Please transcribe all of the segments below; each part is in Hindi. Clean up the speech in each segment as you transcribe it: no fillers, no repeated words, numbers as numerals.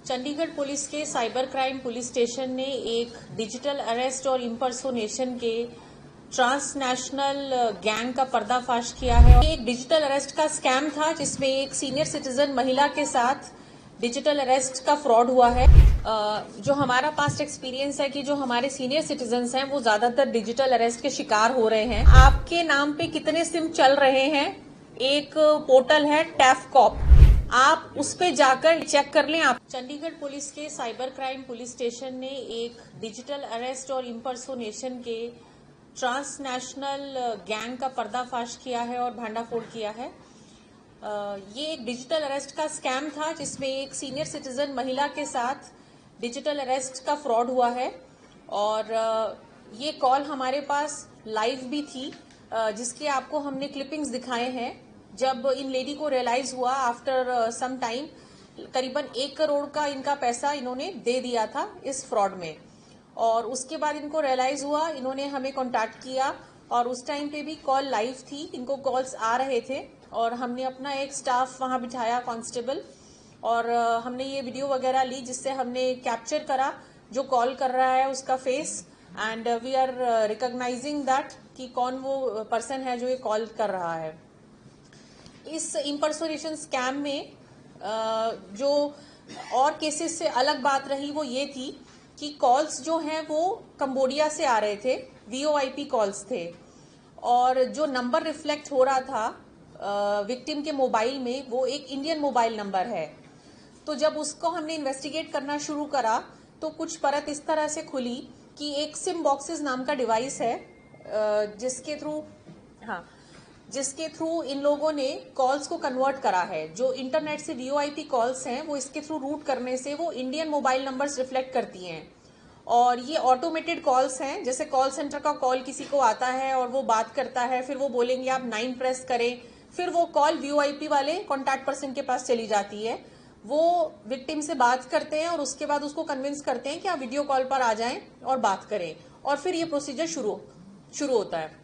चंडीगढ़ पुलिस के साइबर क्राइम पुलिस स्टेशन ने एक डिजिटल अरेस्ट और इम्पर्सोनेशन के ट्रांसनेशनल गैंग का पर्दाफाश किया है। ये एक डिजिटल अरेस्ट का स्कैम था जिसमें एक सीनियर सिटीजन महिला के साथ डिजिटल अरेस्ट का फ्रॉड हुआ है। जो हमारा पास्ट एक्सपीरियंस है कि जो हमारे सीनियर सिटीजन्स हैं वो ज्यादातर डिजिटल अरेस्ट के शिकार हो रहे हैं। आपके नाम पे कितने सिम चल रहे हैं, एक पोर्टल है टैफकॉप, आप उस पे जाकर चेक कर लें। आप चंडीगढ़ पुलिस के साइबर क्राइम पुलिस स्टेशन ने एक डिजिटल अरेस्ट और इम्पर्सोनेशन के ट्रांसनेशनल गैंग का पर्दाफाश किया है और भांडाफोड़ किया है। ये एक डिजिटल अरेस्ट का स्कैम था जिसमें एक सीनियर सिटीजन महिला के साथ डिजिटल अरेस्ट का फ्रॉड हुआ है और ये कॉल हमारे पास लाइव भी थी, जिसके आपको हमने क्लिपिंग्स दिखाए हैं। जब इन लेडी को रियलाइज हुआ आफ्टर सम टाइम, करीबन 1 करोड़ का इनका पैसा इन्होंने दे दिया था इस फ्रॉड में, और उसके बाद इनको रियलाइज हुआ, इन्होंने हमें कांटेक्ट किया और उस टाइम पे भी कॉल लाइव थी, इनको कॉल्स आ रहे थे और हमने अपना एक स्टाफ वहां बिठाया, कांस्टेबल, और हमने ये वीडियो वगैरह ली जिससे हमने कैप्चर करा जो कॉल कर रहा है उसका face, and we are recognising that कि कौन वो पर्सन है जो ये कॉल कर रहा है। इस इम्पर्सोनेशन स्कैम में जो और केसेस से अलग बात रही वो ये थी कि कॉल्स जो हैं वो कंबोडिया से आ रहे थे, VoIP कॉल्स थे, और जो नंबर रिफ्लेक्ट हो रहा था विक्टिम के मोबाइल में वो एक इंडियन मोबाइल नंबर है। तो जब उसको हमने इन्वेस्टिगेट करना शुरू करा तो कुछ परत इस तरह से खुली कि एक सिम बॉक्सेस नाम का डिवाइस है जिसके थ्रू इन लोगों ने कॉल्स को कन्वर्ट करा है। जो इंटरनेट से VoIP कॉल्स हैं वो इसके थ्रू रूट करने से वो इंडियन मोबाइल नंबर्स रिफ्लेक्ट करती हैं, और ये ऑटोमेटेड कॉल्स हैं। जैसे कॉल सेंटर का कॉल किसी को आता है और वो बात करता है, फिर वो बोलेंगे आप 9 प्रेस करें, फिर वो कॉल VoIP वाले कॉन्टैक्ट पर्सन के पास चली जाती है। वो विक्टिम से बात करते हैं और उसके बाद उसको कन्विंस करते हैं कि आप वीडियो कॉल पर आ जाएं और बात करें, और फिर ये प्रोसीजर शुरू होता है।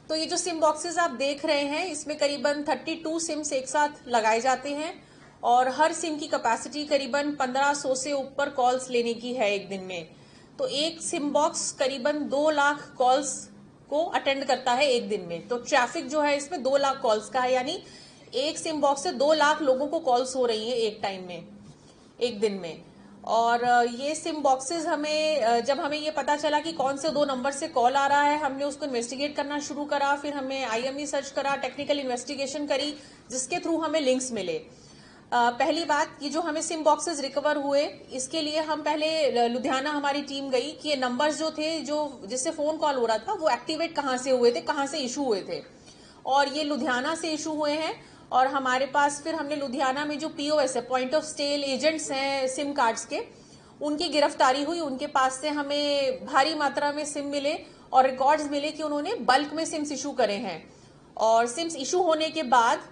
तो ये जो सिम बॉक्सेस आप देख रहे हैं इसमें करीबन 32 सिम्स एक साथ लगाए जाते हैं और हर सिम की कैपेसिटी करीबन 1500 से ऊपर कॉल्स लेने की है एक दिन में। तो एक सिम बॉक्स करीबन 2 लाख कॉल्स को अटेंड करता है एक दिन में। तो ट्रैफिक जो है इसमें 2 लाख कॉल्स का है, यानी एक सिम बॉक्स से 2 लाख लोगों को कॉल्स हो रही है एक टाइम में, एक दिन में। और ये सिम बॉक्सेस जब हमें ये पता चला कि कौन से 2 नंबर से कॉल आ रहा है, हमने उसको इन्वेस्टिगेट करना शुरू करा। फिर हमने IME सर्च करा, टेक्निकल इन्वेस्टिगेशन करी, जिसके थ्रू हमें लिंक्स मिले। पहली बात, ये जो हमें सिम बॉक्सेस रिकवर हुए इसके लिए हम पहले लुधियाना हमारी टीम गई कि ये नंबर्स जो थे जिससे फोन कॉल हो रहा था वो एक्टिवेट कहाँ से हुए थे, कहाँ से इशू हुए थे, और ये लुधियाना से इशू हुए हैं। और हमारे पास फिर हमने लुधियाना में जो POS है, पॉइंट ऑफ सेल एजेंट्स हैं सिम कार्ड्स के, उनकी गिरफ्तारी हुई। उनके पास से हमें भारी मात्रा में सिम मिले और रिकॉर्ड्स मिले कि उन्होंने बल्क में सिम्स इशू करे हैं, और सिम्स इशू होने के बाद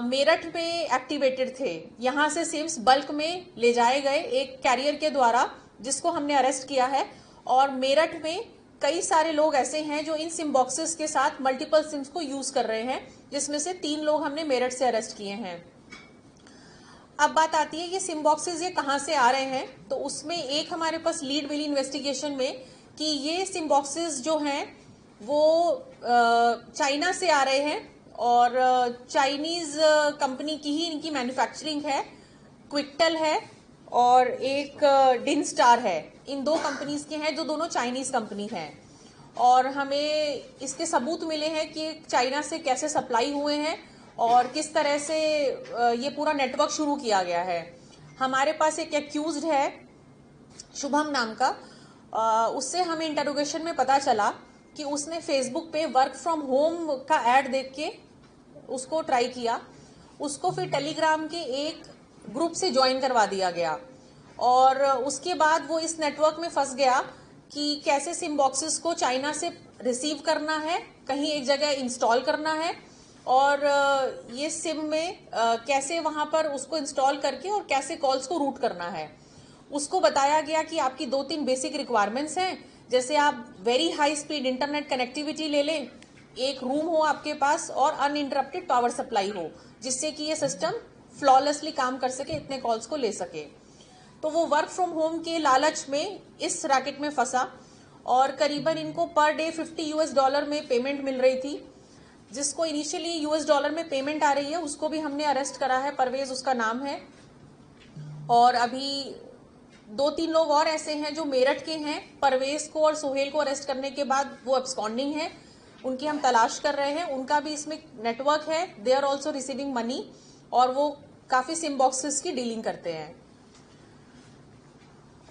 मेरठ में एक्टिवेटेड थे। यहां से सिम्स बल्क में ले जाए गए एक कैरियर के द्वारा, जिसको हमने अरेस्ट किया है। और मेरठ में कई सारे लोग ऐसे हैं जो इन सिम बॉक्सेस के साथ मल्टीपल सिम्स को यूज कर रहे हैं, जिसमें से 3 लोग हमने मेरठ से अरेस्ट किए हैं। अब बात आती है ये सिम बॉक्सेस ये कहां से आ रहे हैं। तो उसमें एक हमारे पास लीड मिली इन्वेस्टिगेशन में कि ये सिम बॉक्सेस जो हैं वो चाइना से आ रहे हैं, और चाइनीज कंपनी की ही इनकी मैन्युफैक्चरिंग है। क्विकटेल है और एक डिन स्टार है, इन 2 कंपनीज के हैं जो दोनों चाइनीज कंपनी हैं। और हमें इसके सबूत मिले हैं कि चाइना से कैसे सप्लाई हुए हैं और किस तरह से ये पूरा नेटवर्क शुरू किया गया है। हमारे पास एक एक्यूज्ड है शुभम नाम का, उससे हमें इंटरोगेशन में पता चला कि उसने फेसबुक पे वर्क फ्रॉम होम का एड देख के उसको ट्राई किया, उसको फिर टेलीग्राम के एक ग्रुप से ज्वाइन करवा दिया गया, और उसके बाद वो इस नेटवर्क में फंस गया कि कैसे सिम बॉक्सेस को चाइना से रिसीव करना है, कहीं एक जगह इंस्टॉल करना है, और ये सिम में कैसे वहां पर उसको इंस्टॉल करके और कैसे कॉल्स को रूट करना है। उसको बताया गया कि आपकी 2-3 बेसिक रिक्वायरमेंट्स हैं, जैसे आप very high speed internet connectivity ले लें, एक रूम हो आपके पास और अनइंटरप्टेड पावर सप्लाई हो, जिससे कि ये सिस्टम फ्लॉलेसली काम कर सके, इतने कॉल्स को ले सके। तो वो वर्क फ्रॉम होम के लालच में इस रैकेट में फंसा और करीबन इनको पर डे $50 में पेमेंट मिल रही थी। जिसको इनिशियली $US में पेमेंट आ रही है उसको भी हमने अरेस्ट करा है, परवेज उसका नाम है। और अभी 2-3 लोग और ऐसे हैं जो मेरठ के हैं। परवेज को और सोहेल को अरेस्ट करने के बाद वो एब्सकॉन्डिंग है, उनकी हम तलाश कर रहे हैं। उनका भी इसमें नेटवर्क है, they are also receiving money और वो काफी सिम बॉक्सेस की डीलिंग करते हैं।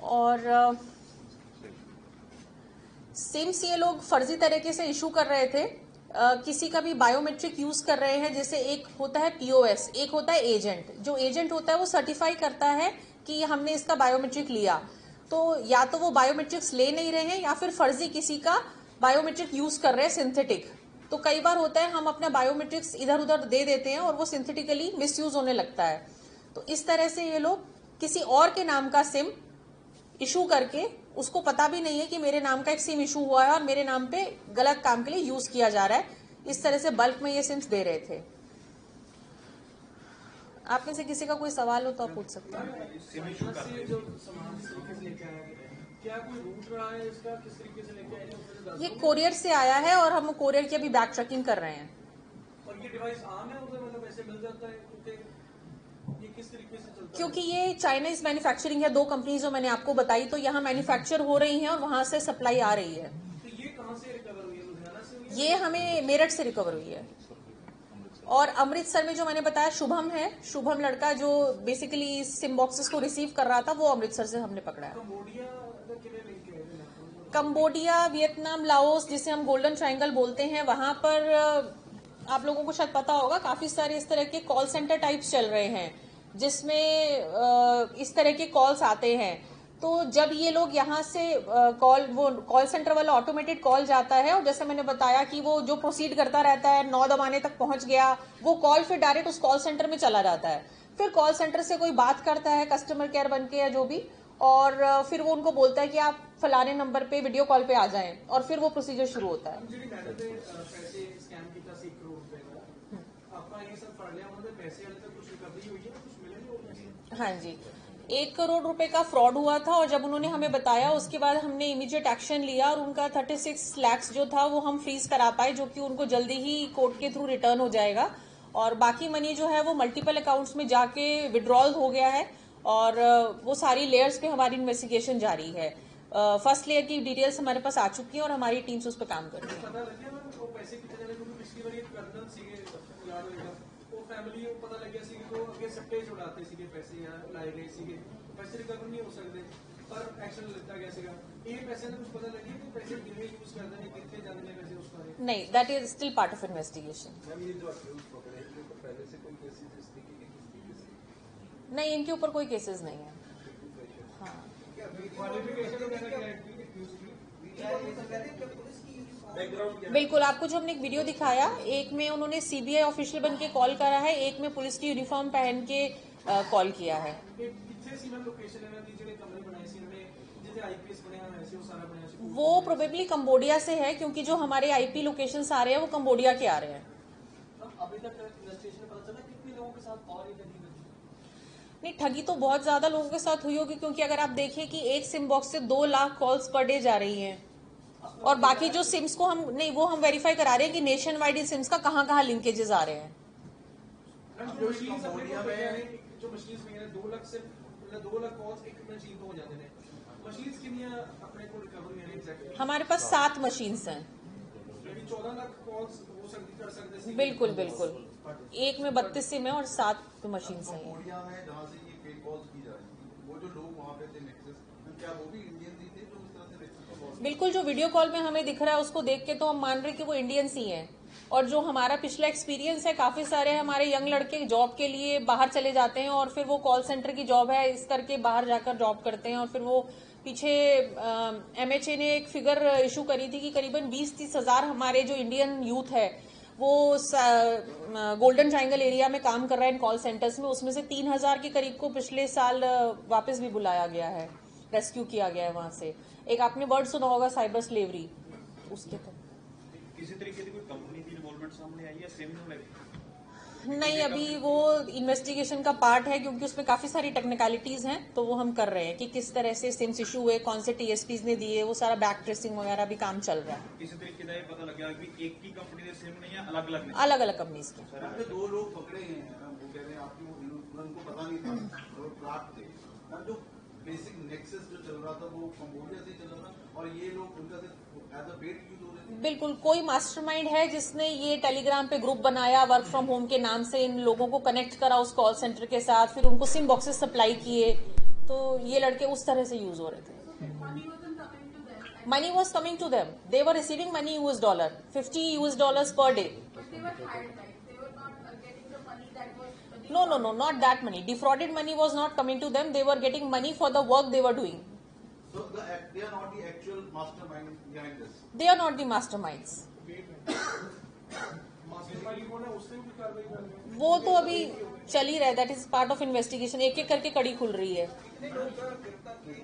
और सिम्स ये लोग फर्जी तरीके से इशू कर रहे थे। किसी का भी बायोमेट्रिक यूज कर रहे हैं। जैसे एक होता है POS, एक होता है एजेंट। जो एजेंट होता है वो सर्टिफाई करता है कि हमने इसका बायोमेट्रिक लिया, तो या तो वो बायोमेट्रिक्स ले नहीं रहे हैं या फिर फर्जी किसी का बायोमेट्रिक यूज कर रहे हैं, सिंथेटिक। तो कई बार होता है हम अपना बायोमेट्रिक्स इधर उधर दे देते हैं और वो सिंथेटिकली मिसयूज होने लगता है। तो इस तरह से ये लोग किसी और के नाम का सिम इशू करके, उसको पता भी नहीं है कि मेरे नाम का एक सिम इशू हुआ है और मेरे नाम पे गलत काम के लिए यूज किया जा रहा है, इस तरह से बल्क में ये सिम्स दे रहे थे। आप में से किसी का कोई सवाल हो तो आप पूछ सकते हैं। ये कोरियर से आया है और हम कोरियर की अभी बैक ट्रैकिंग कर रहे हैं। और ये डिवाइस आम है उधर, मतलब ऐसे मिल जाता है ये किस तरीके से चलता है? क्योंकि ये चाइनीज मैन्युफैक्चरिंग है, 2 कंपनी जो मैंने आपको बताई, तो यहाँ मैन्युफैक्चर हो रही है और वहां से सप्लाई आ रही है। तो ये कहाँ से रिकवर हुई है? लुधियाना से हुई है? ये हमें मेरठ से रिकवर हुई है। और अमृतसर में जो मैंने बताया शुभम है, शुभम लड़का जो बेसिकली सिम बॉक्सेस को रिसीव कर रहा था, वो अमृतसर से हमने पकड़ा है। कंबोडिया, वियतनाम, लाओस, जिसे हम गोल्डन ट्रायंगल बोलते हैं, वहां पर आप लोगों को शायद पता होगा काफी सारे इस तरह के कॉल सेंटर टाइप्स चल रहे हैं जिसमें इस तरह के कॉल्स आते हैं। तो जब ये लोग यहाँ से कॉल सेंटर वाला ऑटोमेटेड कॉल जाता है और जैसे मैंने बताया कि वो जो प्रोसीड करता रहता है, 9 दबाने तक पहुंच गया, वो कॉल फिर डायरेक्ट उस कॉल सेंटर में चला जाता है। फिर कॉल सेंटर से कोई बात करता है, कस्टमर केयर बन के या जो भी, और फिर वो उनको बोलता है कि आप फलाने नंबर पे वीडियो कॉल पे आ जाएं और फिर वो प्रोसीजर शुरू होता है। हाँ जी, 1 करोड़ रुपए का फ्रॉड हुआ था और जब उन्होंने हमें बताया उसके बाद हमने इमीडिएट एक्शन लिया और उनका 36 लाख जो था वो हम फ्रीज करा पाए, जो कि उनको जल्दी ही कोर्ट के थ्रू रिटर्न हो जाएगा। और बाकी मनी जो है वो मल्टीपल अकाउंट्स में जाके विड्रॉल हो गया है और वो सारी लेयर्स पे हमारी इन्वेस्टिगेशन जारी है। फर्स्ट लेयर की डिटेल्स हमारे पास आ चुकी है और हमारी टीम्स उस पर काम कर रही है। फैमिली को पता लग गया सी तो अगे सट्टे छुड़ाते सी पैसे लाए गए सी पैसे रिकवर नहीं हो सकते पर एक्शन लेता गया सीगा। ये पैसे का कुछ पता लगे कि पैसे कितने यूज करते हैं, कितने जाने हैं पैसे उस पर? नहीं, that is still part of investigation. ये जो अक्यूज पकड़े हैं तो पहले से कोई केसेस हिस्ट्री की नहीं, इनके ऊपर कोई केसेस नहीं है। हाँ, बिल्कुल। आपको जो हमने एक वीडियो दिखाया, एक में उन्होंने CBI ऑफिशियल बन के कॉल करा है, एक में पुलिस की यूनिफॉर्म पहन के कॉल किया है। वो प्रोबेबली कंबोडिया से है क्योंकि जो हमारे IP लोकेशन आ रहे हैं वो कंबोडिया के आ रहे हैं। अभी तक इन्वेस्टिगेशन पता चला कितने लोगों के साथ और ये ठगी हुई? नहीं, ठगी तो बहुत ज्यादा लोगों के साथ हुई होगी क्योंकि अगर आप देखें कि एक सिम बॉक्स से 2 लाख कॉल्स पर डे जा रही हैं और बाकी जो सिम्स को हम नहीं, वो हम वेरीफाई करा रहे हैं कि नेशन वाइड इन सिम्स का कहाँ कहाँ लिंकेजेस आ रहे हैं। जो मशीन में 2 लाख से 2 लाख कॉल्स एक मशीन को हो जाते हैं। मशीन्स कितनी अपने को रिकवर में एग्जैक्टली? हमारे पास 7 मशीन्स हैं। 14 लाख कॉल्स हो सकती कर सकते। बिल्कुल बिल्कुल, एक में 32 सिम है और 7 मशीन्स हैं। कंबोडिया में जहाँ से ये फेक कॉल्स की जा रही थी, वो जो लोग वहाँ पे थे नेक्सस, क्या वो भी इंडियन ही थे जो इस तरह से नेक्सस को कॉल? बिल्कुल, जो वीडियो कॉल में हमें दिख रहा है उसको देख के तो हम मान रहे हैं कि वो इंडियंस ही हैं। और जो हमारा पिछला एक्सपीरियंस है, काफी सारे हमारे यंग लड़के जॉब के लिए बाहर चले जाते हैं और फिर वो कॉल सेंटर की जॉब है इस करके बाहर जाकर जॉब करते हैं और फिर वो पीछे MHA ने एक फिगर इशू करी थी कि करीबन 20-30 हजार हमारे जो इंडियन यूथ है वो गोल्डन ट्रायंगल एरिया में काम कर रहा है इन कॉल सेंटर्स में। उसमें से 3000 के करीब को पिछले साल वापस भी बुलाया गया है, रेस्क्यू किया गया है वहां से। एक आपने वर्ड सुना होगा साइबर स्लेवरी, उसके तो किसी तरीके की कोई कंपनी की इन्वॉल्वमेंट सामने आई है सिम में? नहीं, अभी वो इन्वेस्टिगेशन का पार्ट है, क्योंकि उसमें काफी सारी टेक्निकलिटीज हैं, तो वो हम कर रहे हैं कि किस तरह से सिम्स इशू हुए, कौन से टीएसपीज ने दिए, वो सारा बैक ट्रेसिंग वगैरह भी काम चल रहा है। किसी तरीके का ये पता लग गया कि एक ही कंपनी के सिम नहीं है, अलग अलग अलग अलग कंपनीज के। सर आपके 2 लोग पकड़े हैं, वो कह रहे हैं आपको उनको पता नहीं था, वो ट्रैप थे। और जो बेसिक नेक्सस जो चल रहा था वो कंबोडिया से चल रहा था और ये लोग उनका एज अ बेट यूज हो रहे थे। बिल्कुल, कोई मास्टरमाइंड है जिसने ये टेलीग्राम पे ग्रुप बनाया, वर्क फ्रॉम होम के नाम से इन लोगों को कनेक्ट करा उस कॉल सेंटर के साथ, फिर उनको सिम बॉक्सेस सप्लाई किए, तो ये लड़के उस तरह से यूज हो रहे थे। Money was coming to them, they were receiving money $50 per day. No, not that money. Defrauded money was not coming to them. They were getting money for the work they were doing. So they are not the actual mastermind behind this. They are not the masterminds. Mastermind कौन है, उससे भी कार्रवाई कर रहे हैं। वो तो अभी चल ही रहा है, that is part of investigation. एक एक करके कड़ी खुल रही है। कितने लोग गिरफ्तार किए?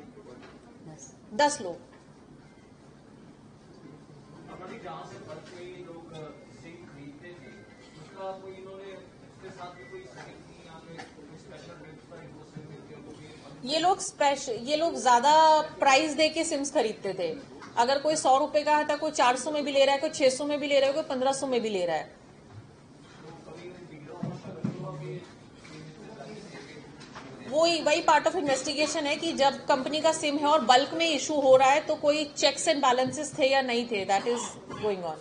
10 लोग। हमारी जहाँ से बढ़ते ये लोग सिम खरीदते थे, उसका कोई इन्होंने उसके साथ भी कोई साइन की, यहाँ पे कोई स्पेशल रेट्स पर इनको सिम मिलती है, ये लोग ज्यादा प्राइस दे के सिम्स खरीदते थे। अगर कोई 100 रुपए का था, कोई 400 में भी ले रहा है, कोई 600 में भी ले रहा है, कोई 1500 में भी ले रहा है। वही पार्ट ऑफ इन्वेस्टिगेशन है कि जब कंपनी का सिम है और बल्क में इशू हो रहा है, तो कोई चेक्स एंड बैलेंसेस थे या नहीं थे, दैट इज गोइंग ऑन।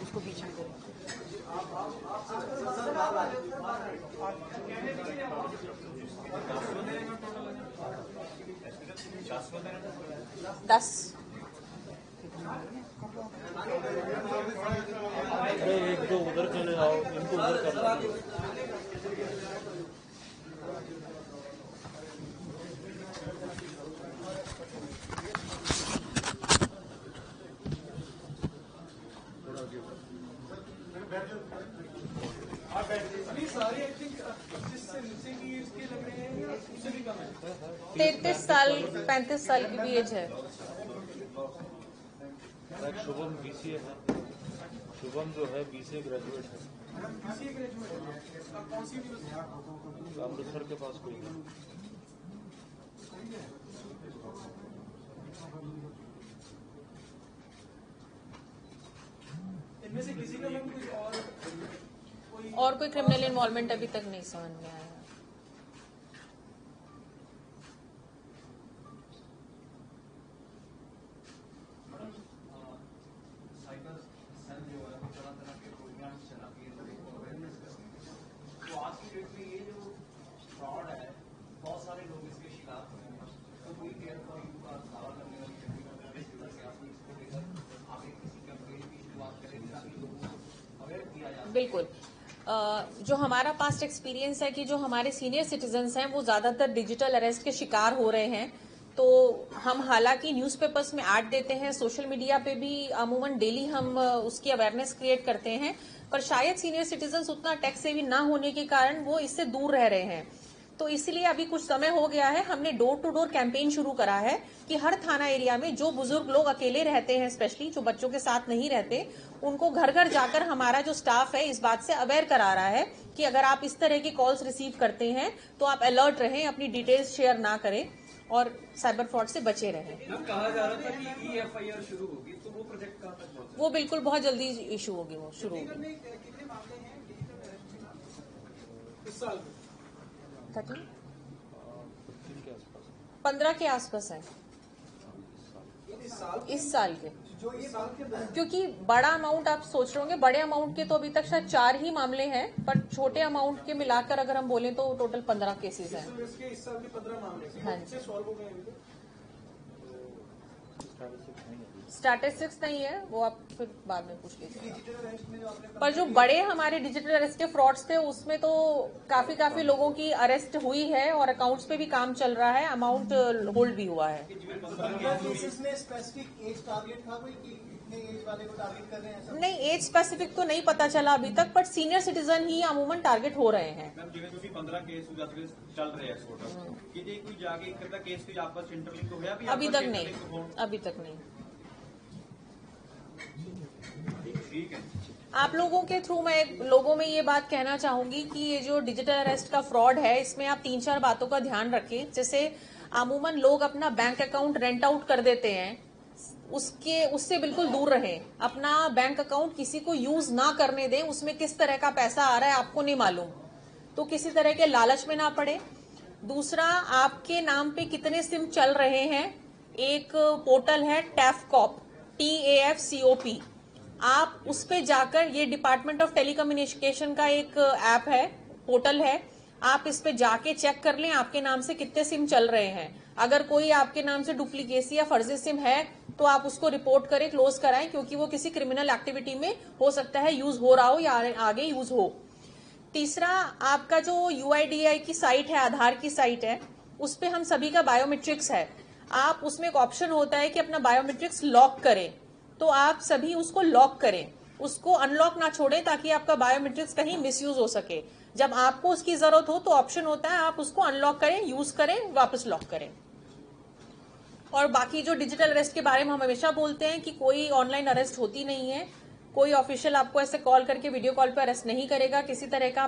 उसको बीच में करो। 10। अरे एक दो उधर चले जाओ, इनको उधर कर लो। सारी एक्टिंग 25 से नीचे की एज के लग रहे हैं या उससे भी कम है? 33 साल 35 साल की भी एज है। शुभम BCA है, शुभम जो है BCA ग्रेजुएट है, BCA ग्रेजुएट है। कौन सी यूनिवर्सिटी? अमृतसर के पास कोई है। इनमें से किसी का मैम कुछ और कोई क्रिमिनल इन्वॉल्वमेंट अभी तक नहीं समझ में आया। साइबर सेल जो है वो तरह तरह के प्रोग्राम्स चलाती है लोगों को अवेयरनेस करती है। तो आज की डेट में ये जो फ्रॉड है, बहुत सारे लोग इसके शिकार हो रहे हैं। तो कोई केयर फॉर यू का दावा करने वाली कंपनी से आप इसको लेकर आगे किसी कैंपेन की शुरुआत करेंगे ताकि लोगों को अवेयर किया जाए। बिल्कुल। जो हमारा पास्ट एक्सपीरियंस है कि जो हमारे सीनियर सिटीजन्स हैं वो ज्यादातर डिजिटल अरेस्ट के शिकार हो रहे हैं, तो हम हालांकि न्यूज़पेपर्स में ऐड देते हैं, सोशल मीडिया पे भी अमूमन डेली हम उसकी अवेयरनेस क्रिएट करते हैं, पर शायद सीनियर सिटीजन्स उतना टेक सेवी ना होने के कारण वो इससे दूर रह रहे हैं। तो इसलिए अभी कुछ समय हो गया है, हमने डोर टू डोर कैंपेन शुरू करा है कि हर थाना एरिया में जो बुजुर्ग लोग अकेले रहते हैं, स्पेशली जो बच्चों के साथ नहीं रहते, उनको घर घर जाकर हमारा जो स्टाफ है इस बात से अवेयर करा रहा है कि अगर आप इस तरह की कॉल्स रिसीव करते हैं तो आप अलर्ट रहें, अपनी डिटेल्स शेयर ना करें और साइबर फ्रॉड से बचे रहें। कहा जा रहा था कि EFIR शुरू होगी, तो वो प्रोजेक्ट कहाँ तक पहुंचा? वो बिल्कुल बहुत जल्दी इशू होगी, वो शुरू होगी। कितने मामले हैं डिजिटल अरेस्ट के नाम इस साल में? 15 के आसपास है इस साल के। जो ये साल के क्योंकि बड़ा अमाउंट आप सोच रहे होंगे, बड़े अमाउंट के तो अभी तक शायद 4 ही मामले हैं, पर छोटे अमाउंट के मिलाकर अगर हम बोलें तो टोटल 15 केसेस हैं। इस साल के 15 मामले हाँ जी। सॉल्व हो गए अभी तक। स्टैटिस्टिक्स नहीं है, वो आप फिर बाद में पूछ लीजिए। पर जो बड़े हमारे डिजिटल अरेस्ट के फ्रॉड्स थे उसमें तो काफी लोगों की अरेस्ट हुई है और अकाउंट्स पे भी काम चल रहा है, अमाउंट होल्ड भी हुआ है। केसेस में स्पेसिफिक एज टारगेट था कोई कि इतने एज वाले को टारगेट कर रहे हैं ऐसा? नहीं, एज स्पेसिफिक तो नहीं पता चला अभी तक, बट सीनियर सिटीजन ही अमूमन टारगेट हो रहे हैं। मैम जिन्हें ਤੁਸੀਂ 15 केस चल रहे हैं सॉर्ट कि जे कोई जाके एक करता केस कोई आपस इंटरलिंक होया भी अभी तक नहीं, अभी तक नहीं। ठीक है। आप लोगों के थ्रू मैं लोगों में ये बात कहना चाहूंगी कि ये जो डिजिटल अरेस्ट का फ्रॉड है इसमें आप 3-4 बातों का ध्यान रखें। जैसे अमूमन लोग अपना बैंक अकाउंट रेंट आउट कर देते हैं, उससे बिल्कुल दूर रहें। अपना बैंक अकाउंट किसी को यूज ना करने दें, उसमें किस तरह का पैसा आ रहा है आपको नहीं मालूम, तो किसी तरह के लालच में ना पड़े। दूसरा, आपके नाम पे कितने सिम चल रहे हैं, एक पोर्टल है टैफकॉप, TAFCOP, आप उस पे जाकर, ये डिपार्टमेंट ऑफ टेलीकम्युनिकेशन का एक ऐप है, पोर्टल है, आप इस पे जाके चेक कर लें आपके नाम से कितने सिम चल रहे हैं। अगर कोई आपके नाम से डुप्लीकेसी या फर्जी सिम है तो आप उसको रिपोर्ट करें, क्लोज कराएं, क्योंकि वो किसी क्रिमिनल एक्टिविटी में हो सकता है यूज हो रहा हो या आगे यूज हो। तीसरा, आपका जो UIDAI की साइट है, आधार की साइट है, उस पे हम सभी का बायोमेट्रिक्स है। आप उसमें एक ऑप्शन होता है कि अपना बायोमेट्रिक्स लॉक करें, तो आप सभी उसको लॉक करें, उसको अनलॉक ना छोड़ें ताकि आपका बायोमेट्रिक्स कहीं मिसयूज हो सके। जब आपको उसकी जरूरत हो तो ऑप्शन होता है, आप उसको अनलॉक करें, यूज करें, वापस लॉक करें। और बाकी जो डिजिटल अरेस्ट के बारे में हम हमेशा बोलते हैं कि कोई ऑनलाइन अरेस्ट होती नहीं है, कोई ऑफिशियल आपको ऐसे कॉल करके वीडियो कॉल पे अरेस्ट नहीं करेगा किसी तरह का।